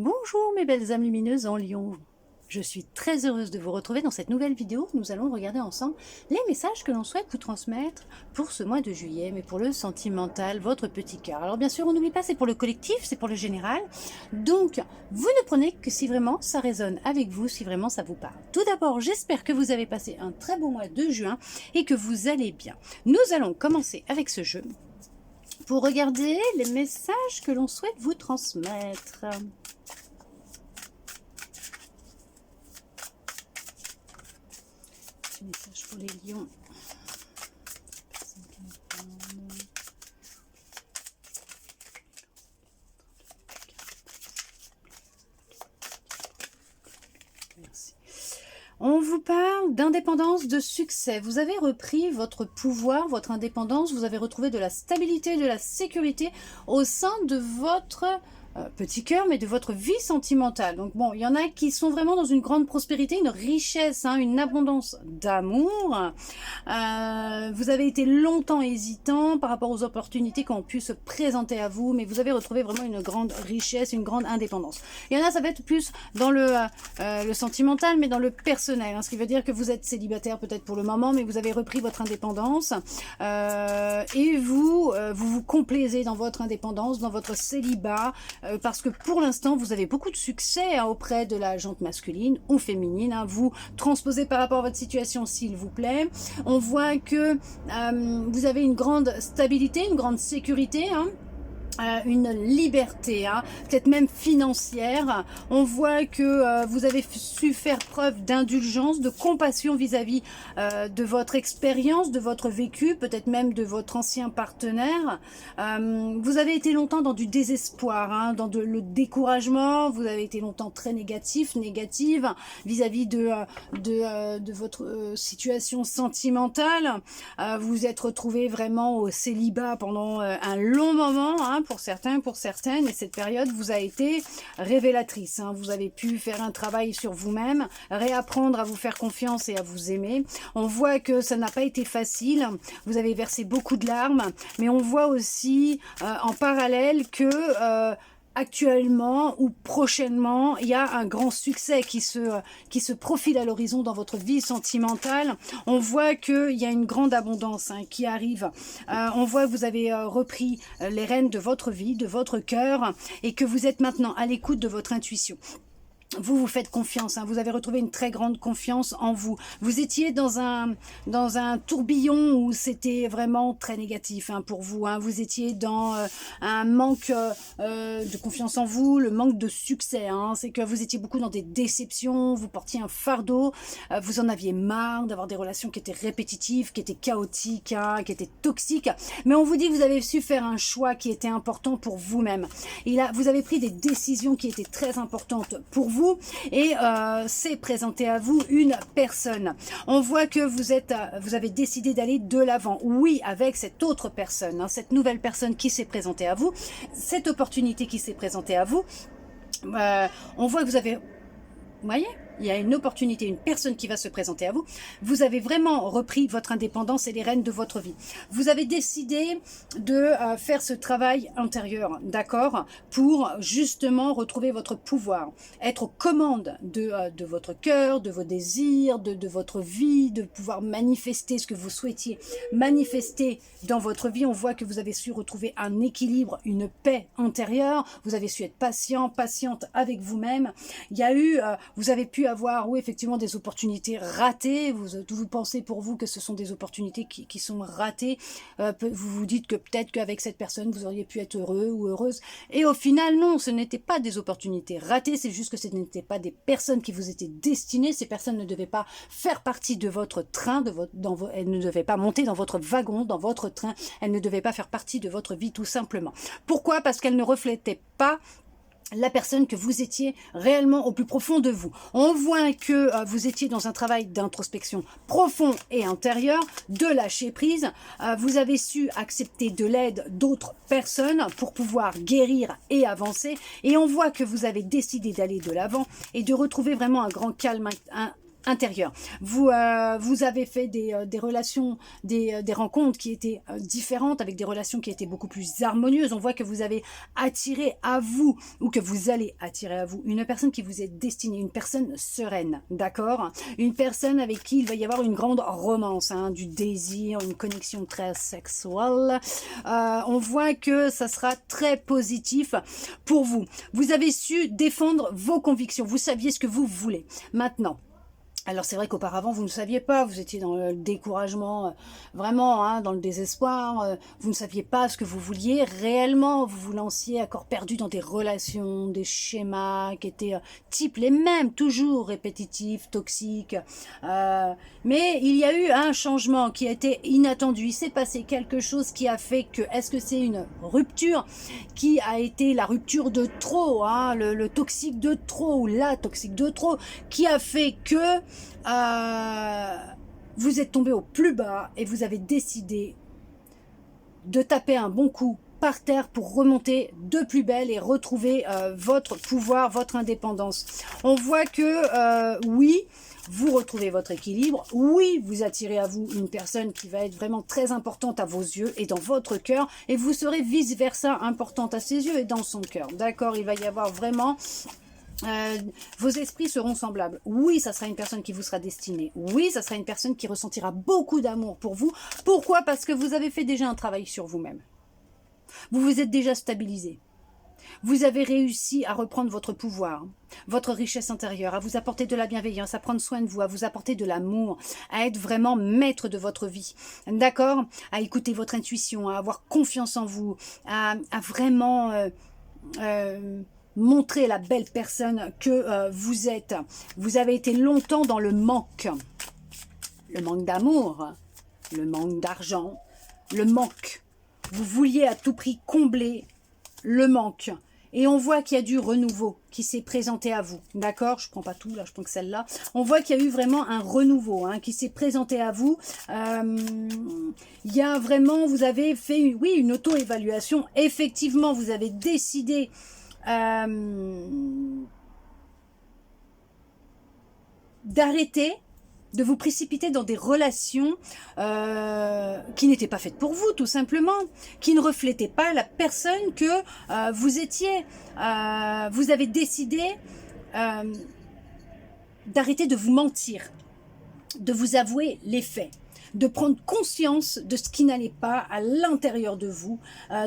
Bonjour mes belles âmes lumineuses en Lion. Je suis très heureuse de vous retrouver dans cette nouvelle vidéo. Nous allons regarder ensemble les messages que l'on souhaite vous transmettre pour ce mois de juillet, mais pour le sentimental, votre petit cœur. Alors bien sûr, on n'oublie pas, c'est pour le collectif, c'est pour le général. Donc, vous ne prenez que si vraiment ça résonne avec vous, si vraiment ça vous parle. Tout d'abord, j'espère que vous avez passé un très beau mois de juin et que vous allez bien. Nous allons commencer avec ce jeu pour regarder les messages que l'on souhaite vous transmettre. Message pour les lions. Merci. On vous parle d'indépendance, de succès. Vous avez repris votre pouvoir, votre indépendance. Vous avez retrouvé de la stabilité, de la sécurité au sein de votre petit cœur, mais de votre vie sentimentale. Donc bon, il y en a qui sont vraiment dans une grande prospérité, une richesse, une abondance d'amour. Vous avez été longtemps hésitant par rapport aux opportunités qui ont pu se présenter à vous, mais vous avez retrouvé vraiment une grande richesse, une grande indépendance. Il y en a, ça va être plus dans le sentimental, mais dans le personnel, ce qui veut dire que vous êtes célibataire peut-être pour le moment, mais vous avez repris votre indépendance et vous vous complaisez dans votre indépendance, dans votre célibat, parce que pour l'instant, vous avez beaucoup de succès auprès de la jante masculine ou féminine. Vous transposez par rapport à votre situation, s'il vous plaît. On voit que vous avez une grande stabilité, une grande sécurité, une liberté, peut-être même financière. On voit que vous avez su faire preuve d'indulgence, de compassion vis-à-vis de votre expérience, de votre vécu, peut-être même de votre ancien partenaire. Vous avez été longtemps dans du désespoir, dans le découragement. Vous avez été longtemps très négative vis-à-vis de votre situation sentimentale. Vous vous êtes retrouvé vraiment au célibat pendant un long moment, pour certains, pour certaines, et cette période vous a été révélatrice. Vous avez pu faire un travail sur vous-même, réapprendre à vous faire confiance et à vous aimer. On voit que ça n'a pas été facile, vous avez versé beaucoup de larmes, mais on voit aussi en parallèle que actuellement ou prochainement, il y a un grand succès qui se profile à l'horizon dans votre vie sentimentale. On voit qu'il y a une grande abondance qui arrive. On voit que vous avez repris les rênes de votre vie, de votre cœur, et que vous êtes maintenant à l'écoute de votre intuition. Vous faites confiance, vous avez retrouvé une très grande confiance en vous. Vous étiez dans un tourbillon où c'était vraiment très négatif pour vous. Vous étiez dans un manque de confiance en vous, le manque de succès. C'est que vous étiez beaucoup dans des déceptions, vous portiez un fardeau, vous en aviez marre d'avoir des relations qui étaient répétitives, qui étaient chaotiques, qui étaient toxiques. Mais on vous dit que vous avez su faire un choix qui était important pour vous-même. Vous avez pris des décisions qui étaient très importantes pour vous. Et c'est présenté à vous une personne. On voit que vous avez décidé d'aller de l'avant. Oui, avec cette autre personne, cette nouvelle personne qui s'est présentée à vous, cette opportunité qui s'est présentée à vous. On voit que vous avez... Vous voyez ? Il y a une opportunité, une personne qui va se présenter à vous. Vous avez vraiment repris votre indépendance et les rênes de votre vie. Vous avez décidé de faire ce travail intérieur, d'accord, pour justement retrouver votre pouvoir, être aux commandes de votre cœur, de vos désirs, de votre vie, de pouvoir manifester ce que vous souhaitiez manifester dans votre vie. On voit que vous avez su retrouver un équilibre, une paix intérieure. Vous avez su être patiente avec vous-même. Il y a eu, vous avez pu avoir, oui, effectivement, des opportunités ratées. Vous pensez pour vous que ce sont des opportunités qui sont ratées. Vous vous dites que peut-être qu'avec cette personne, vous auriez pu être heureux ou heureuse. Et au final, non, ce n'était pas des opportunités ratées. C'est juste que ce n'étaient pas des personnes qui vous étaient destinées. Ces personnes ne devaient pas faire partie de votre train, elles ne devaient pas monter dans votre wagon, dans votre train. Elles ne devaient pas faire partie de votre vie, tout simplement. Pourquoi ? Parce qu'elles ne reflétaient pas la personne que vous étiez réellement au plus profond de vous. On voit que vous étiez dans un travail d'introspection profond et intérieur, de lâcher prise. Vous avez su accepter de l'aide d'autres personnes pour pouvoir guérir et avancer. Et on voit que vous avez décidé d'aller de l'avant et de retrouver vraiment un grand calme intérieur. Vous avez fait des relations, des rencontres qui étaient différentes, avec des relations qui étaient beaucoup plus harmonieuses. On voit que vous avez attiré à vous, ou que vous allez attirer à vous, une personne qui vous est destinée, une personne sereine, d'accord? Une personne avec qui il va y avoir une grande romance, hein, du désir, une connexion très sexuelle. On voit que ça sera très positif pour vous. Vous avez su défendre vos convictions, vous saviez ce que vous voulez. Maintenant, alors c'est vrai qu'auparavant vous ne saviez pas, vous étiez dans le découragement, vraiment, hein, dans le désespoir, vous ne saviez pas ce que vous vouliez réellement, vous vous lanciez à corps perdu dans des relations, des schémas qui étaient type les mêmes, toujours répétitifs, toxiques, mais il y a eu un changement qui a été inattendu, il s'est passé quelque chose qui a fait que, est-ce que c'est une rupture qui a été la rupture de trop, hein, le toxique de trop, ou la toxique de trop, qui a fait que vous êtes tombé au plus bas et vous avez décidé de taper un bon coup par terre pour remonter de plus belle et retrouver votre pouvoir, votre indépendance. On voit que oui, vous retrouvez votre équilibre, oui, vous attirez à vous une personne qui va être vraiment très importante à vos yeux et dans votre cœur, et vous serez vice-versa importante à ses yeux et dans son cœur. D'accord, il va y avoir vraiment... vos esprits seront semblables. Oui, ça sera une personne qui vous sera destinée. Oui, ça sera une personne qui ressentira beaucoup d'amour pour vous. Pourquoi? Parce que vous avez fait déjà un travail sur vous-même. Vous vous êtes déjà stabilisé. Vous avez réussi à reprendre votre pouvoir, votre richesse intérieure, à vous apporter de la bienveillance, à prendre soin de vous, à vous apporter de l'amour, à être vraiment maître de votre vie. D'accord? À écouter votre intuition, à avoir confiance en vous, à vraiment... montrer la belle personne que vous êtes. Vous avez été longtemps dans le manque d'amour, le manque d'argent, le manque. Vous vouliez à tout prix combler le manque. Et on voit qu'il y a du renouveau qui s'est présenté à vous. D'accord? Je ne prends pas tout, là, je prends que celle-là. On voit qu'il y a eu vraiment un renouveau, hein, qui s'est présenté à vous. Il y a vraiment, vous avez fait, oui, une auto-évaluation. Effectivement, vous avez décidé d'arrêter de vous précipiter dans des relations qui n'étaient pas faites pour vous, tout simplement, qui ne reflétaient pas la personne que vous étiez. Vous avez décidé d'arrêter de vous mentir, de vous avouer les faits, de prendre conscience de ce qui n'allait pas à l'intérieur de vous,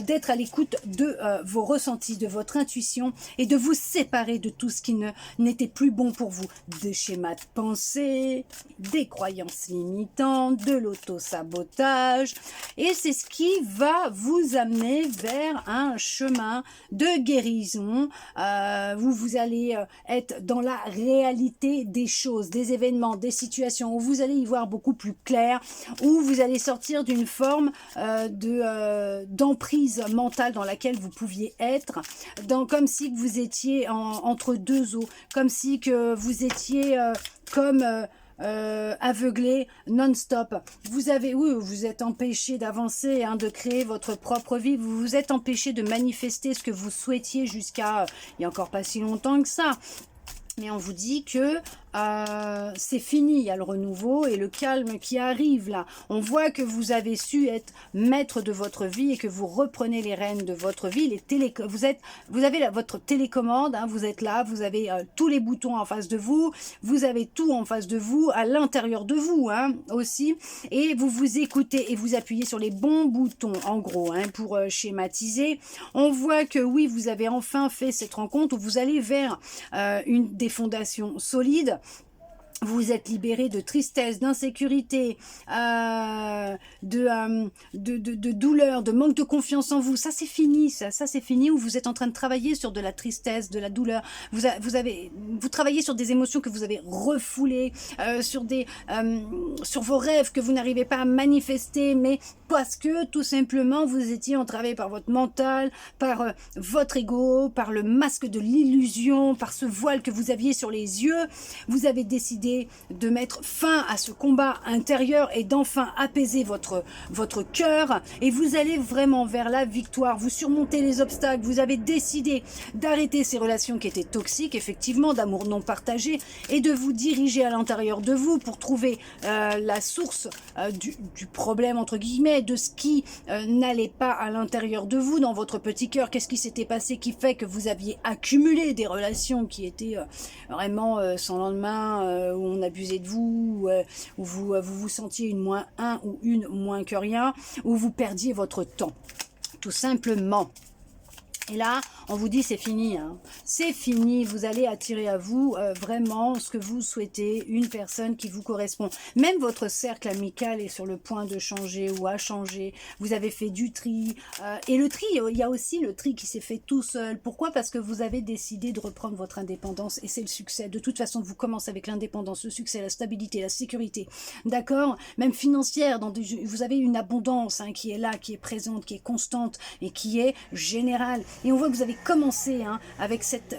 d'être à l'écoute de vos ressentis, de votre intuition et de vous séparer de tout ce qui n'était plus bon pour vous. Des schémas de pensée, des croyances limitantes, de l'auto-sabotage. Et c'est ce qui va vous amener vers un chemin de guérison où vous allez être dans la réalité des choses, des événements, des situations, où vous allez y voir beaucoup plus clair, où vous allez sortir d'une forme d'emprise mentale dans laquelle vous pouviez être, comme si vous étiez entre deux eaux, comme si que vous étiez comme aveuglé non-stop. Vous êtes empêché d'avancer, hein, de créer votre propre vie, vous vous êtes empêché de manifester ce que vous souhaitiez jusqu'à il n'y a encore pas si longtemps que ça. Mais on vous dit que c'est fini, il y a le renouveau et le calme qui arrive là. On voit que vous avez su être maître de votre vie et que vous reprenez les rênes de votre vie. Vous avez votre télécommande, hein, vous êtes là, vous avez tous les boutons en face de vous, vous avez tout en face de vous, à l'intérieur de vous, hein, aussi. Et vous vous écoutez et vous appuyez sur les bons boutons, en gros, hein, pour schématiser. On voit que oui, vous avez enfin fait cette rencontre où vous allez vers des fondations solides. Vous vous êtes libéré de tristesse, d'insécurité, de douleur, de manque de confiance en vous. Ça c'est fini, ça c'est fini, où vous êtes en train de travailler sur de la tristesse, de la douleur. Vous travaillez sur des émotions que vous avez refoulées, sur vos rêves que vous n'arrivez pas à manifester, mais parce que tout simplement vous étiez entravé par votre mental, par votre ego, par le masque de l'illusion, par ce voile que vous aviez sur les yeux. Vous avez décidé décidé de mettre fin à ce combat intérieur et d'enfin apaiser votre cœur, et vous allez vraiment vers la victoire. Vous surmontez les obstacles, vous avez décidé d'arrêter ces relations qui étaient toxiques, effectivement, d'amour non partagé, et de vous diriger à l'intérieur de vous pour trouver la source du problème, entre guillemets, de ce qui n'allait pas à l'intérieur de vous, dans votre petit cœur. Qu'est-ce qui s'était passé qui fait que vous aviez accumulé des relations qui étaient vraiment sans lendemain, où on abusait de vous, où vous sentiez une moins un ou une moins que rien, où vous perdiez votre temps, tout simplement. Et là, on vous dit c'est fini, hein. C'est fini, vous allez attirer à vous vraiment ce que vous souhaitez, une personne qui vous correspond. Même votre cercle amical est sur le point de changer ou a changé, vous avez fait du tri. Et le tri, il y a aussi le tri qui s'est fait tout seul. Pourquoi? Parce que vous avez décidé de reprendre votre indépendance et c'est le succès. De toute façon, vous commencez avec l'indépendance, le succès, la stabilité, la sécurité, d'accord? Même financière, vous avez une abondance hein, qui est là, qui est présente, qui est constante et qui est générale. Et on voit que vous avez commencé hein, avec cette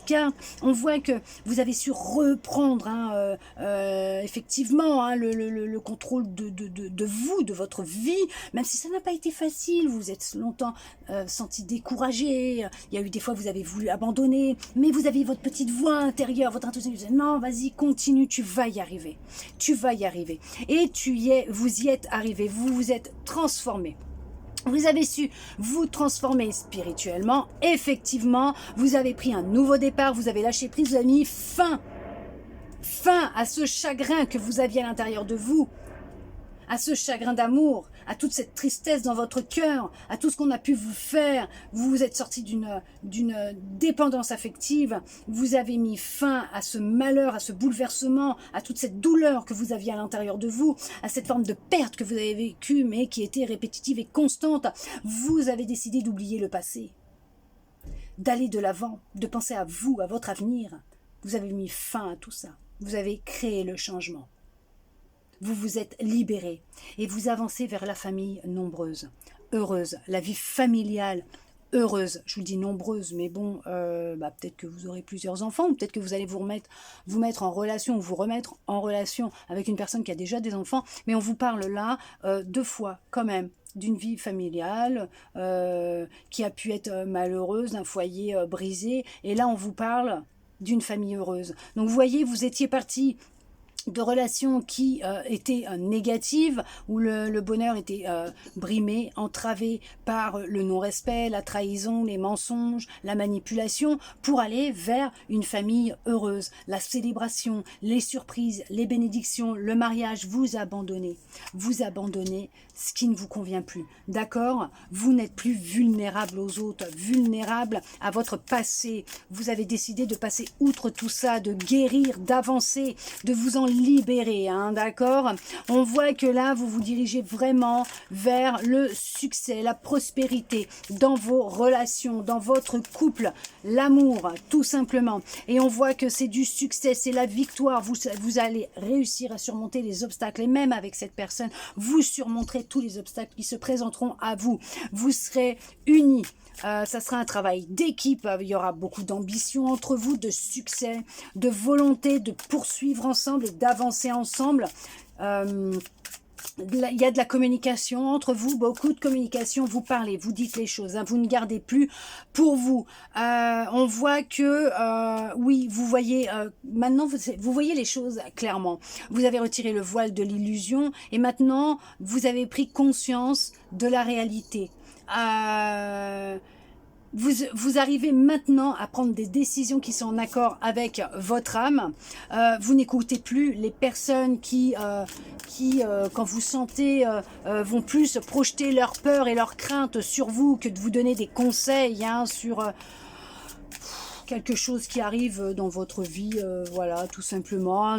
carte. On voit que vous avez su reprendre hein, effectivement hein, le contrôle de vous, de votre vie, même si ça n'a pas été facile. Vous êtes longtemps senti découragé. Il y a eu des fois vous avez voulu abandonner, mais vous aviez votre petite voix intérieure, votre intuition vous disait non, vas-y, continue, tu vas y arriver. Tu vas y arriver. Et vous y êtes arrivé, vous vous êtes transformé. Vous avez su vous transformer spirituellement. Effectivement, vous avez pris un nouveau départ, vous avez lâché prise, vous avez mis fin à ce chagrin que vous aviez à l'intérieur de vous, à ce chagrin d'amour, à toute cette tristesse dans votre cœur, à tout ce qu'on a pu vous faire. Vous vous êtes sorti d'une dépendance affective, vous avez mis fin à ce malheur, à ce bouleversement, à toute cette douleur que vous aviez à l'intérieur de vous, à cette forme de perte que vous avez vécue mais qui était répétitive et constante. Vous avez décidé d'oublier le passé, d'aller de l'avant, de penser à vous, à votre avenir. Vous avez mis fin à tout ça, vous avez créé le changement. Vous vous êtes libéré et vous avancez vers la famille nombreuse, heureuse, la vie familiale heureuse. Je vous dis nombreuse, mais bon, peut-être que vous aurez plusieurs enfants, ou peut-être que vous allez vous mettre en relation, ou vous remettre en relation avec une personne qui a déjà des enfants, mais on vous parle là 2 fois quand même d'une vie familiale qui a pu être malheureuse, d'un foyer brisé, et là on vous parle d'une famille heureuse. Donc vous voyez, vous étiez parti de relations qui étaient négatives, où le bonheur était brimé, entravé par le non-respect, la trahison, les mensonges, la manipulation, pour aller vers une famille heureuse, la célébration, les surprises, les bénédictions, le mariage. Vous abandonnez ce qui ne vous convient plus, d'accord? Vous n'êtes plus vulnérable aux autres, vulnérable à votre passé. Vous avez décidé de passer outre tout ça, de guérir, d'avancer, de vous en libérer, hein, d'accord? On voit que là, vous vous dirigez vraiment vers le succès, la prospérité dans vos relations, dans votre couple, l'amour, tout simplement. Et on voit que c'est du succès, c'est la victoire. Vous allez réussir à surmonter les obstacles. Et même avec cette personne, vous surmonterez tous les obstacles qui se présenteront à vous. Vous serez unis. Ça sera un travail d'équipe, il y aura beaucoup d'ambition entre vous, de succès, de volonté de poursuivre ensemble et d'avancer ensemble. Il y a de la communication entre vous, beaucoup de communication, vous parlez, vous dites les choses, hein, vous ne gardez plus pour vous. On voit que, oui, vous voyez, maintenant vous voyez les choses clairement. Vous avez retiré le voile de l'illusion et maintenant vous avez pris conscience de la réalité. Vous arrivez maintenant à prendre des décisions qui sont en accord avec votre âme. Vous n'écoutez plus les personnes qui quand vous sentez, vont plus projeter leur peur et leurs craintes sur vous que de vous donner des conseils hein, sur quelque chose qui arrive dans votre vie. Voilà, tout simplement.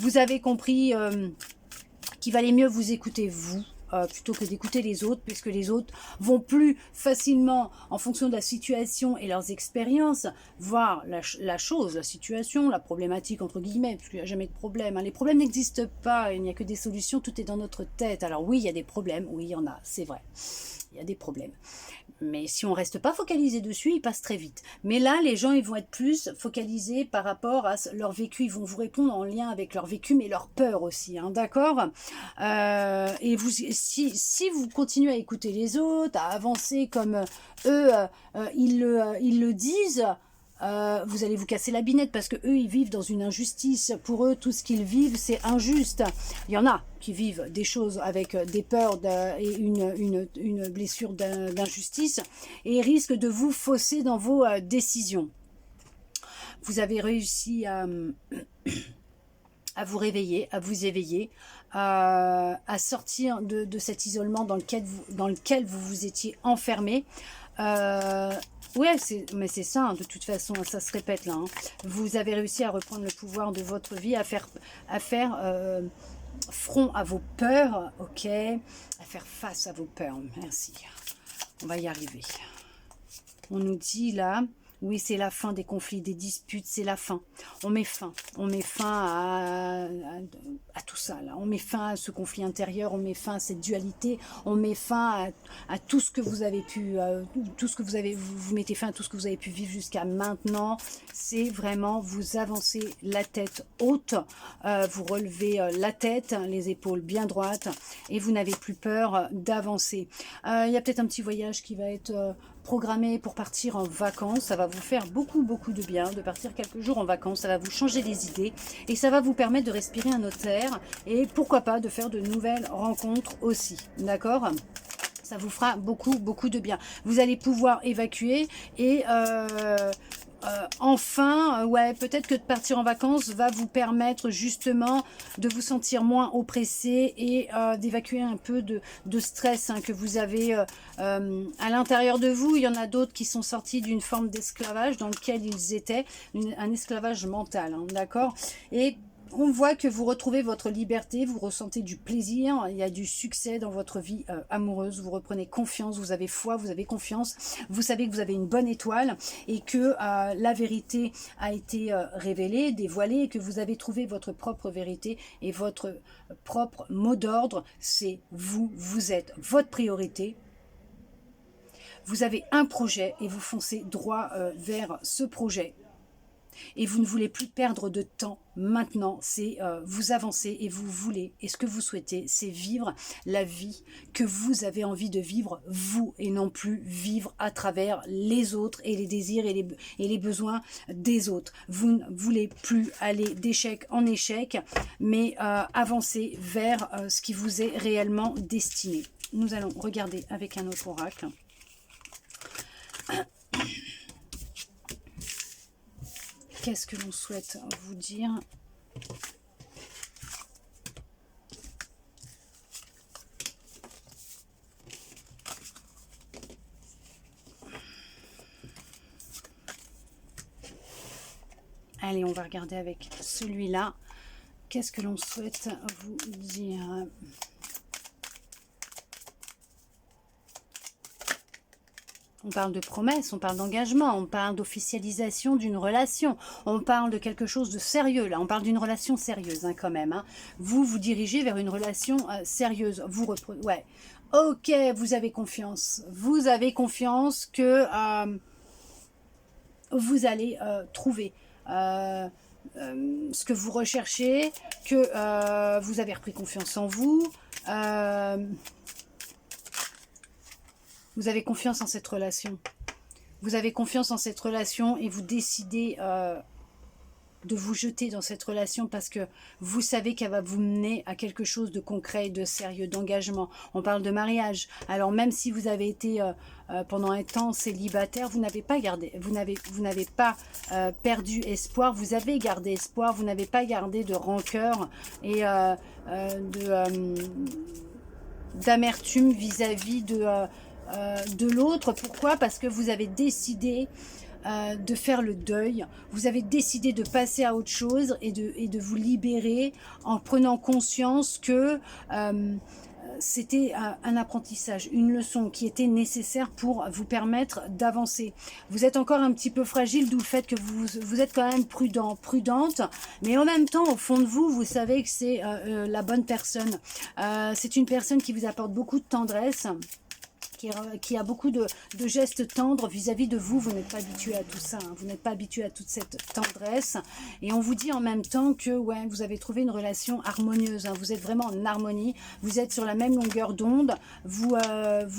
Vous avez compris qu'il valait mieux vous écouter vous. Plutôt que d'écouter les autres, puisque les autres vont plus facilement, en fonction de la situation et leurs expériences, voir la chose, la situation, la problématique, entre guillemets, parce qu'il n'y a jamais de problème. Hein. Les problèmes n'existent pas, il n'y a que des solutions, tout est dans notre tête. Alors oui, il y a des problèmes, oui, il y en a, c'est vrai. il y a des problèmes. Mais si on reste pas focalisé dessus, il passe très vite. Mais là, les gens, ils vont être plus focalisés par rapport à leur vécu. Ils vont vous répondre en lien avec leur vécu, mais leur peur aussi, hein, d'accord. Et vous, si vous continuez à écouter les autres, à avancer comme eux, ils le disent, vous allez vous casser la binette parce que eux ils vivent dans une injustice. Pour eux, tout ce qu'ils vivent, c'est injuste. Il y en a qui vivent des choses avec des peurs et une blessure d'injustice et risquent de vous fausser dans vos décisions. Vous avez réussi à vous réveiller, à vous éveiller, à sortir de cet isolement dans lequel vous vous étiez enfermé. Ouais, mais c'est ça, hein, de toute façon, ça se répète là. Hein. Vous avez réussi à reprendre le pouvoir de votre vie, à faire front à vos peurs, ok, à faire face à vos peurs. Merci. On va y arriver. On nous dit là, oui, c'est la fin des conflits, des disputes, c'est la fin. On met fin à tout ça là. On met fin à ce conflit intérieur, on met fin à cette dualité, on met fin à tout ce que vous avez pu, vous mettez fin à tout ce que vous avez pu vivre jusqu'à maintenant. C'est vraiment vous avancez la tête haute, vous relevez la tête, les épaules bien droites et vous n'avez plus peur d'avancer. Il y a peut-être un petit voyage qui va être programmé pour partir en vacances. Ça va vous faire beaucoup de bien de partir quelques jours en vacances. Ça va vous changer les idées et ça va vous permettre de respirer un autre air et pourquoi pas de faire de nouvelles rencontres aussi. D'accord ? Ça vous fera beaucoup de bien. Vous allez pouvoir évacuer et enfin, ouais, peut-être que de partir en vacances va vous permettre justement de vous sentir moins oppressé et d'évacuer un peu de stress hein, que vous avez à l'intérieur de vous. Il y en a d'autres qui sont sortis d'une forme d'esclavage dans lequel ils étaient, un esclavage mental, hein, d'accord ? Et on voit que vous retrouvez votre liberté, vous ressentez du plaisir, il y a du succès dans votre vie amoureuse, vous reprenez confiance, vous avez foi, vous avez confiance, vous savez que vous avez une bonne étoile et que la vérité a été révélée, dévoilée et que vous avez trouvé votre propre vérité et votre propre mot d'ordre, c'est vous, vous êtes votre priorité. Vous avez un projet et vous foncez droit vers ce projet. Et vous ne voulez plus perdre de temps maintenant, c'est vous avancez et vous voulez, et ce que vous souhaitez, c'est vivre la vie que vous avez envie de vivre, vous, et non plus vivre à travers les autres et les désirs et les besoins des autres. Vous ne voulez plus aller d'échec en échec, mais avancer vers ce qui vous est réellement destiné. Nous allons regarder avec un autre oracle. Qu'est-ce que l'on souhaite vous dire? Allez, on va regarder avec celui-là. Qu'est-ce que l'on souhaite vous dire? On parle de promesse, on parle d'engagement, on parle d'officialisation d'une relation, on parle de quelque chose de sérieux, là, on parle d'une relation sérieuse hein, quand même. Hein. Vous vous dirigez vers une relation sérieuse, vous reprenez, ouais, ok, vous avez confiance que vous allez trouver ce que vous recherchez, que vous avez repris confiance en vous, vous avez confiance en cette relation. Vous avez confiance en cette relation et vous décidez de vous jeter dans cette relation parce que vous savez qu'elle va vous mener à quelque chose de concret, de sérieux, d'engagement. On parle de mariage. Alors même si vous avez été pendant un temps célibataire, vous n'avez pas gardé, vous n'avez pas perdu espoir. Vous avez gardé espoir. Vous n'avez pas gardé de rancœur et d'amertume vis-à-vis de l'autre. Pourquoi? Parce que vous avez décidé de faire le deuil, vous avez décidé de passer à autre chose et de vous libérer en prenant conscience que c'était un apprentissage, une leçon qui était nécessaire pour vous permettre d'avancer. Vous êtes encore un petit peu fragile, d'où le fait que vous êtes quand même prudente, mais en même temps, au fond de vous, vous savez que c'est la bonne personne. C'est une personne qui vous apporte beaucoup de tendresse, qui a beaucoup de gestes tendres vis-à-vis de vous. Vous n'êtes pas habitué à tout ça, hein. Vous n'êtes pas habitué à toute cette tendresse. Et on vous dit en même temps que ouais, vous avez trouvé une relation harmonieuse, hein. Vous êtes vraiment en harmonie, vous êtes sur la même longueur d'onde, vous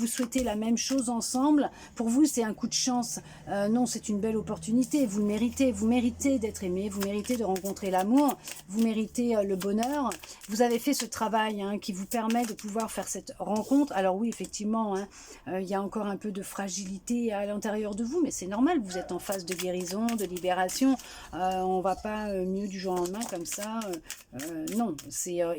souhaitez la même chose ensemble. Pour vous, c'est un coup de chance. Non, c'est une belle opportunité. Vous le méritez. Vous méritez d'être aimé. Vous méritez de rencontrer l'amour. Vous méritez le bonheur. Vous avez fait ce travail, hein, qui vous permet de pouvoir faire cette rencontre. Alors oui, effectivement, hein, il y a encore un peu de fragilité à l'intérieur de vous, mais c'est normal. Vous êtes en phase de guérison, de libération. On va pas mieux du jour au lendemain comme ça. Non,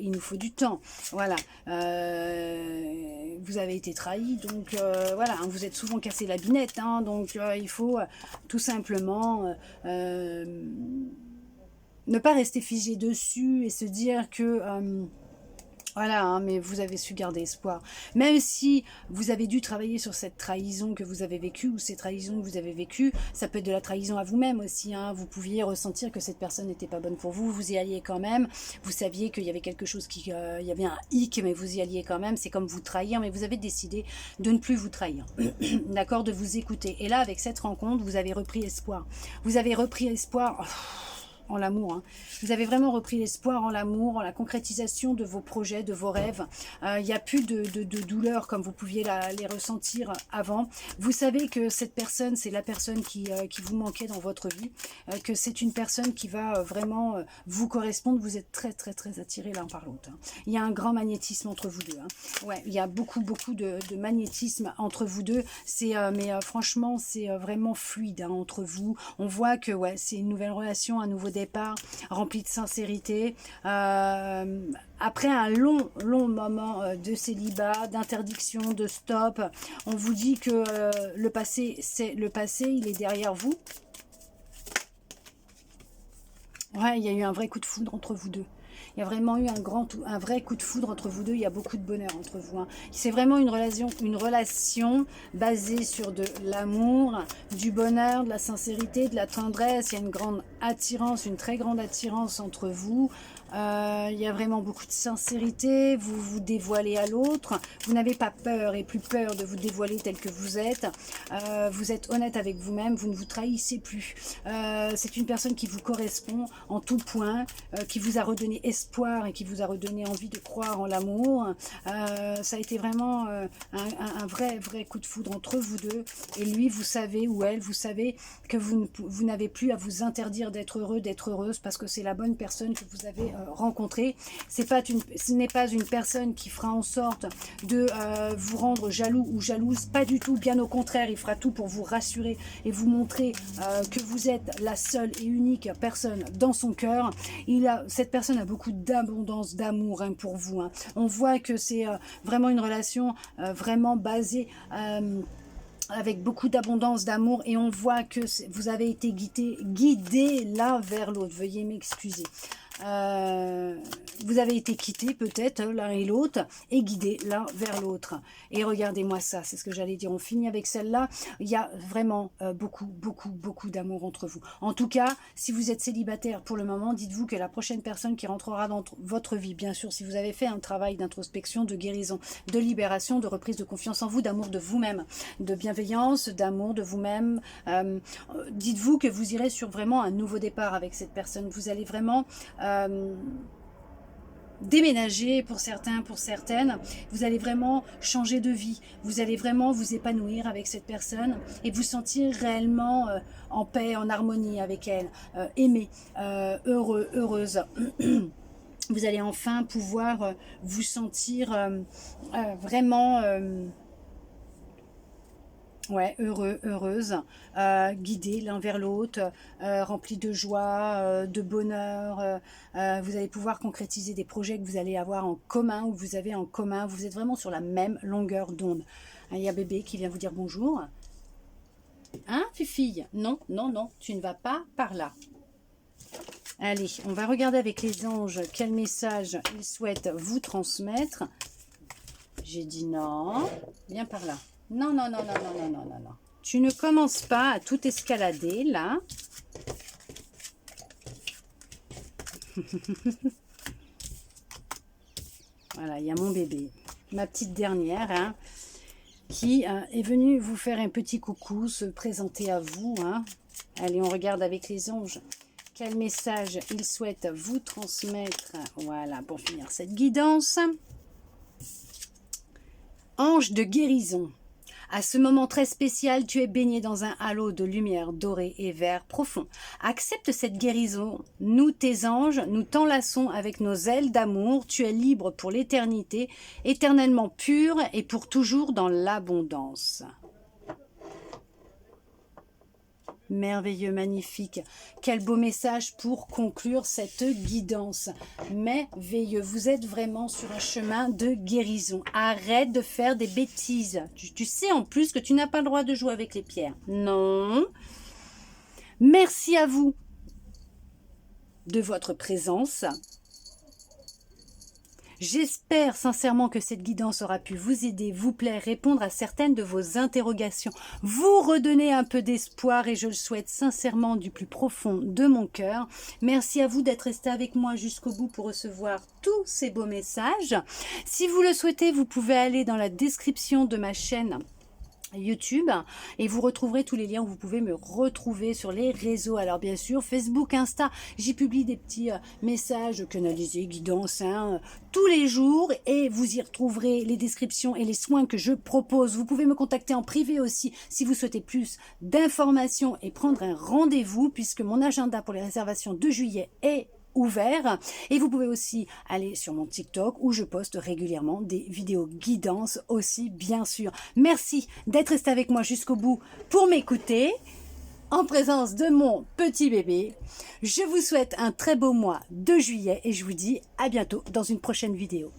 il nous faut du temps. Voilà. Vous avez été trahi, donc voilà, hein, vous êtes souvent cassé la binette, hein, donc il faut tout simplement ne pas rester figé dessus et se dire que voilà, hein, mais vous avez su garder espoir. Même si vous avez dû travailler sur cette trahison que vous avez vécue, ou ces trahisons que vous avez vécues, ça peut être de la trahison à vous-même aussi, hein. Vous pouviez ressentir que cette personne n'était pas bonne pour vous, vous y alliez quand même. Vous saviez qu'il y avait quelque chose il y avait un hic, mais vous y alliez quand même. C'est comme vous trahir, mais vous avez décidé de ne plus vous trahir. D'accord, de vous écouter. Et là, avec cette rencontre, vous avez repris espoir. Vous avez repris espoir en l'amour, hein. Vous avez vraiment repris l'espoir en l'amour, en la concrétisation de vos projets, de vos rêves. Il n'y a plus de douleur comme vous pouviez les ressentir avant. Vous savez que cette personne, c'est la personne qui vous manquait dans votre vie, que c'est une personne qui va vraiment vous correspondre. Vous êtes très très très attirés l'un par l'autre, hein. Il y a un grand magnétisme entre vous deux, hein. Ouais, il y a beaucoup de magnétisme entre vous deux. Mais franchement, c'est vraiment fluide, hein, entre vous. On voit que ouais, c'est une nouvelle relation, un nouveau départ rempli de sincérité, après un long moment de célibat, d'interdiction, de stop. On vous dit que le passé, il est derrière vous. Ouais, il y a eu un vrai coup de foudre entre vous deux. Il y a vraiment eu un vrai coup de foudre entre vous deux. Il y a beaucoup de bonheur entre vous, hein. C'est vraiment une relation basée sur de l'amour, du bonheur, de la sincérité, de la tendresse. Il y a une grande attirance, une très grande attirance entre vous. Il y a vraiment beaucoup de sincérité, vous vous dévoilez à l'autre, vous n'avez pas peur et plus peur de vous dévoiler tel que vous êtes honnête avec vous-même, vous ne vous trahissez plus. C'est une personne qui vous correspond en tout point, qui vous a redonné espoir et qui vous a redonné envie de croire en l'amour. Ça a été vraiment un vrai coup de foudre entre vous deux, et lui, vous savez, ou elle, vous savez que vous n'avez plus à vous interdire d'être heureux, d'être heureuse, parce que c'est la bonne personne que vous avez rencontrée. Ce n'est pas une personne qui fera en sorte de vous rendre jaloux ou jalouse, pas du tout, bien au contraire, il fera tout pour vous rassurer et vous montrer que vous êtes la seule et unique personne dans son cœur. Cette personne a beaucoup d'abondance, d'amour, hein, pour vous, hein. On voit que c'est vraiment une relation vraiment basée avec beaucoup d'abondance, d'amour, et on voit que vous avez été guidés l'un vers l'autre. Veuillez m'excuser. Vous avez été quittés peut-être l'un et l'autre et guidés l'un vers l'autre. Et regardez-moi ça, c'est ce que j'allais dire. On finit avec celle-là. Il y a vraiment beaucoup d'amour entre vous. En tout cas, si vous êtes célibataire pour le moment, dites-vous que la prochaine personne qui rentrera dans votre vie, bien sûr, si vous avez fait un travail d'introspection, de guérison, de libération, de reprise de confiance en vous, d'amour de vous-même, de bienveillance, d'amour de vous-même, dites-vous que vous irez sur vraiment un nouveau départ avec cette personne. Vous allez vraiment déménager pour certains, pour certaines. Vous allez vraiment changer de vie. Vous allez vraiment vous épanouir avec cette personne et vous sentir réellement en paix, en harmonie avec elle, aimé, heureux, heureuse. Vous allez enfin pouvoir vous sentir vraiment ouais, heureux, heureuse, guidés l'un vers l'autre, remplis de joie, de bonheur. Vous allez pouvoir concrétiser des projets que vous allez avoir en commun, ou vous avez en commun. Vous êtes vraiment sur la même longueur d'onde. Il y a bébé qui vient vous dire bonjour. Hein, fille? Non, non, non, tu ne vas pas par là. Allez, on va regarder avec les anges quel message ils souhaitent vous transmettre. J'ai dit non. Viens par là. Non, non, non, non, non, non, non, non, non. Tu ne commences pas à tout escalader, là. Voilà, il y a mon bébé. Ma petite dernière, hein. qui est venu vous faire un petit coucou, se présenter à vous. Hein. Allez, on regarde avec les anges quel message il souhaite vous transmettre. Voilà, pour finir cette guidance. Ange de guérison. À ce moment très spécial, tu es baigné dans un halo de lumière dorée et vert profond. Accepte cette guérison. Nous, tes anges, nous t'enlaçons avec nos ailes d'amour. Tu es libre pour l'éternité, éternellement pur et pour toujours dans l'abondance. Merveilleux, magnifique. Quel beau message pour conclure cette guidance. Merveilleux. Vous êtes vraiment sur un chemin de guérison. Arrête de faire des bêtises. Tu sais en plus que tu n'as pas le droit de jouer avec les pierres. Non. Merci à vous de votre présence. J'espère sincèrement que cette guidance aura pu vous aider, vous plaire, répondre à certaines de vos interrogations, vous redonner un peu d'espoir et je le souhaite sincèrement du plus profond de mon cœur. Merci à vous d'être resté avec moi jusqu'au bout pour recevoir tous ces beaux messages. Si vous le souhaitez, vous pouvez aller dans la description de ma chaîne YouTube et vous retrouverez tous les liens où vous pouvez me retrouver sur les réseaux. Alors bien sûr Facebook, Insta, j'y publie des petits messages canalisés, guidance tous les jours et vous y retrouverez les descriptions et les soins que je propose. Vous pouvez me contacter en privé aussi si vous souhaitez plus d'informations et prendre un rendez-vous puisque mon agenda pour les réservations de juillet est ouvert et vous pouvez aussi aller sur mon TikTok où je poste régulièrement des vidéos guidance aussi bien sûr. Merci d'être resté avec moi jusqu'au bout pour m'écouter en présence de mon petit bébé. Je vous souhaite un très beau mois de juillet et je vous dis à bientôt dans une prochaine vidéo.